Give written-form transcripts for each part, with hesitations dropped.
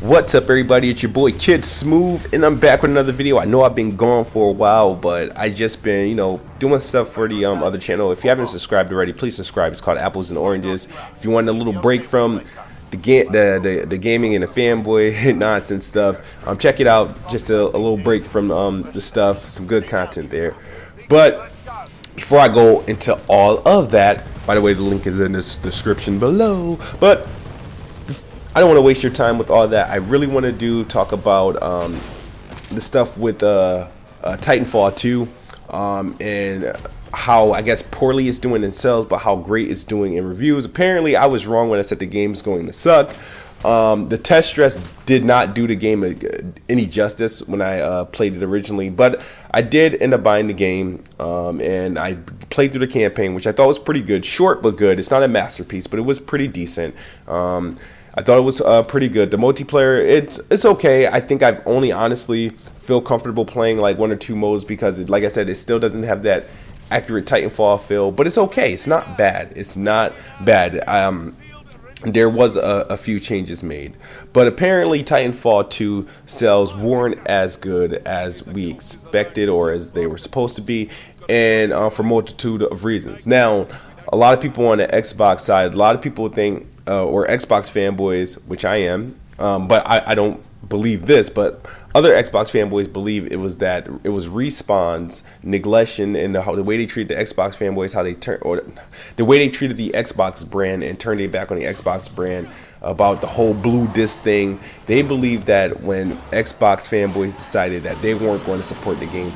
What's up, everybody? It's your boy Kid Smooth, and I'm back with another video. I know I've been gone for a while, but I just been, doing stuff for the other channel. If you haven't subscribed already, please subscribe. It's called Apples and Oranges. If you want a little break from the gaming and the fanboy nonsense stuff, check it out. Just a little break from the stuff. Some good content there. But before I go into all of that, by the way, the link is in this description below. But I don't want to waste your time with all that. I really want to talk about the stuff with Titanfall 2 and how, I guess, poorly it's doing in sales, but how great it's doing in reviews. Apparently, I was wrong when I said the game's going to suck. The test stress did not do the game any justice when I played it originally, but I did end up buying the game, and I played through the campaign, which I thought was pretty good. Short but good. It's not a masterpiece, but it was pretty decent. I thought it was pretty good. The multiplayer, it's okay. I think I've only honestly feel comfortable playing like one or two modes because, like I said, it still doesn't have that accurate Titanfall feel, but it's okay. It's not bad. It's not bad. There was a few changes made, but apparently Titanfall 2 sales weren't as good as we expected or as they were supposed to be, and for a multitude of reasons. Now, a lot of people on the Xbox side, a lot of people think, or Xbox fanboys, which I am, but I don't believe this, but other Xbox fanboys believe it was Respawn's neglection and the way they treated the Xbox fanboys, how they the way they treated the Xbox brand and turned their back on the Xbox brand about the whole blue disc thing. They believe that when Xbox fanboys decided that they weren't going to support the game,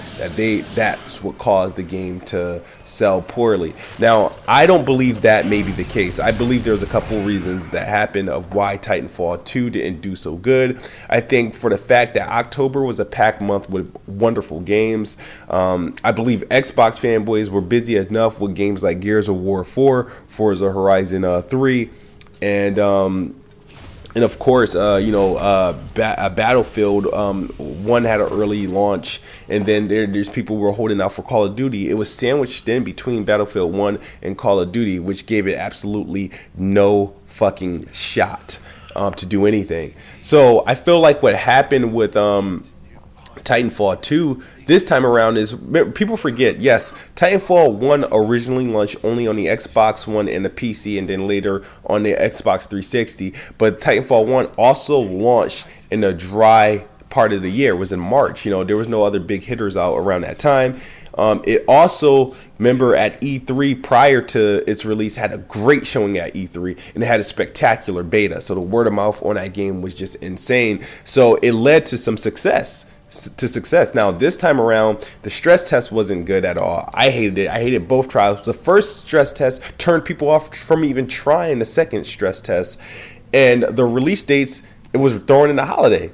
that's what caused the game to sell poorly. Now, I don't believe that may be the case. I believe there's a couple reasons that happened of why Titanfall 2 didn't do so good. I think for the fact that October was a packed month with wonderful games. I believe Xbox fanboys were busy enough with games like Gears of War 4, Forza Horizon 3, and of course, Battlefield 1 had an early launch, and then there's people who were holding out for Call of Duty. It was sandwiched in between Battlefield 1 and Call of Duty, which gave it absolutely no fucking shot to do anything. So I feel like what happened with Titanfall 2 this time around is, people forget, yes, Titanfall 1 originally launched only on the Xbox One and the PC, and then later on the Xbox 360. But Titanfall 1 also launched in a dry part of the year. It was in March. There was no other big hitters out around that time. It also, remember, at E3 prior to its release, had a great showing at E3, and it had a spectacular beta. So the word of mouth on that game was just insane. So it led to some success. Now, this time around, the stress test wasn't good at all. I hated it. I hated both trials. The first stress test turned people off from even trying the second stress test, and the release dates, it was thrown in the holiday.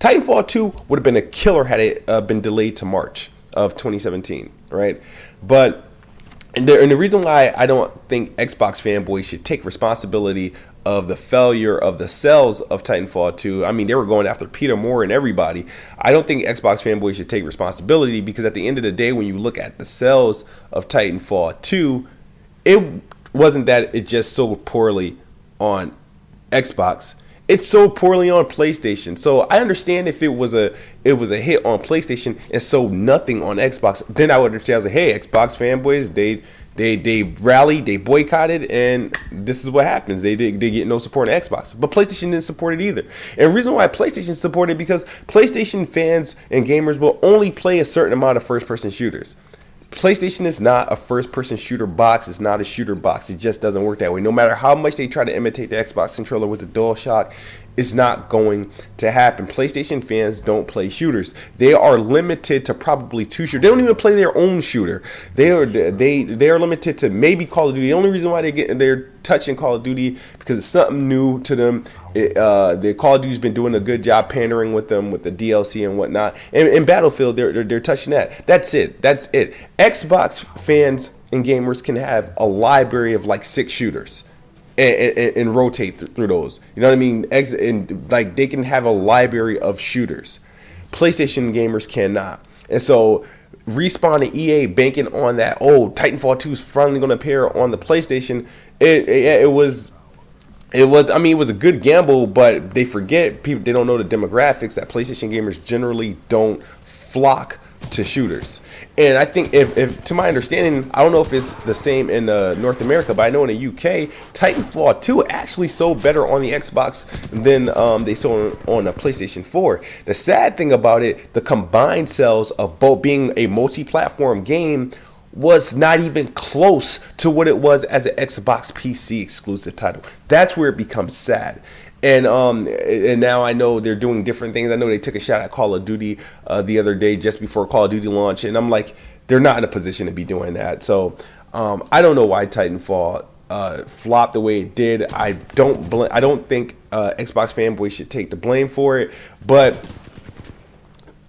Titanfall 2 would have been a killer had it been delayed to March of 2017, right? But and the reason why I don't think Xbox fanboys should take responsibility of the failure of the sales of Titanfall 2. I mean, they were going after Peter Moore and everybody. I don't think Xbox fanboys should take responsibility, because at the end of the day, when you look at the sales of Titanfall 2, it wasn't that it just sold poorly on Xbox. It sold poorly on PlayStation. So I understand if it was a hit on PlayStation and sold nothing on Xbox, then I would understand. Hey, Xbox fanboys, they rallied, they boycotted, and this is what happens. They get no support on Xbox. But PlayStation didn't support it either. And the reason why PlayStation supported it, because PlayStation fans and gamers will only play a certain amount of first-person shooters. PlayStation is not a first-person shooter box. It's not a shooter box. It just doesn't work that way. No matter how much they try to imitate the Xbox controller with the DualShock, it's not going to happen. PlayStation fans don't play shooters. They are limited to probably two shooters. They don't even play their own shooter. They are limited to maybe Call of Duty. The only reason why they're touching Call of Duty because it's something new to them. The Call of Duty's been doing a good job pandering with them with the DLC and whatnot. And Battlefield, they're touching that. That's it. Xbox fans and gamers can have a library of like 6 shooters and rotate through those. You know what I mean? Like they can have a library of shooters. PlayStation gamers cannot. And so Respawn and EA banking on that, Titanfall 2 is finally going to appear on the PlayStation. It was It was, I mean, it was a good gamble, but they forget, people, they don't know the demographics, that PlayStation gamers generally don't flock to shooters. And I think, if to my understanding, I don't know if it's the same in North America, but I know in the UK, Titanfall 2 actually sold better on the Xbox than they sold on the PlayStation 4. The sad thing about it, the combined sales of both being a multi-platform game was not even close to what it was as an Xbox PC exclusive title. That's where it becomes sad. And now I know they're doing different things. I know they took a shot at Call of Duty the other day, just before Call of Duty launch, and I'm like, they're not in a position to be doing that. So I don't know why Titanfall flopped the way it did. I don't think Xbox fanboys should take the blame for it, but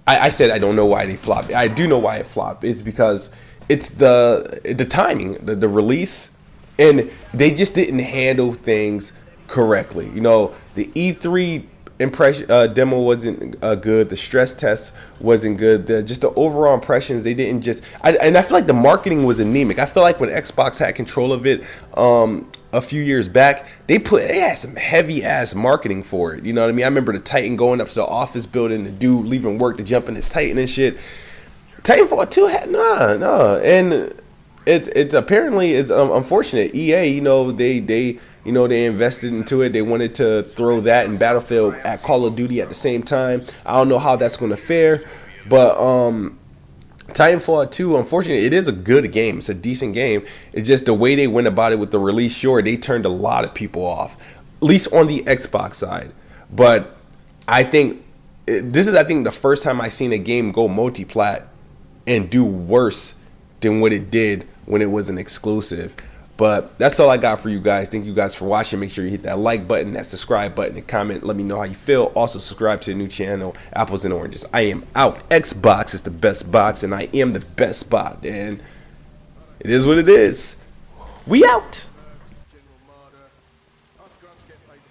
I said I don't know why they flopped. I do know why it flopped. It's because it's the timing, the release, and they just didn't handle things correctly. You know, the E3 impression demo wasn't good. The stress test wasn't good. Just the overall impressions, they didn't just. And I feel like the marketing was anemic. I feel like when Xbox had control of it a few years back, they had some heavy ass marketing for it. You know what I mean? I remember the Titan going up to the office building, the dude leaving work to jump in his Titan and shit. Titanfall 2 had and it's apparently it's unfortunate. EA, you know, they invested into it. They wanted to throw that and Battlefield at Call of Duty at the same time. I don't know how that's going to fare, but Titanfall 2, unfortunately, it is a good game. It's a decent game. It's just the way they went about it with the release. Sure, they turned a lot of people off, at least on the Xbox side. But I think this is, the first time I've seen a game go multi-plat and do worse than what it did when it was an exclusive. But that's all I got for you guys. Thank you guys for watching. Make sure you hit that like button, that subscribe button, and comment. Let me know how you feel. Also, subscribe to the new channel, Apples and Oranges. I am out. Xbox is the best box, and I am the best bot. And it is what it is. We out.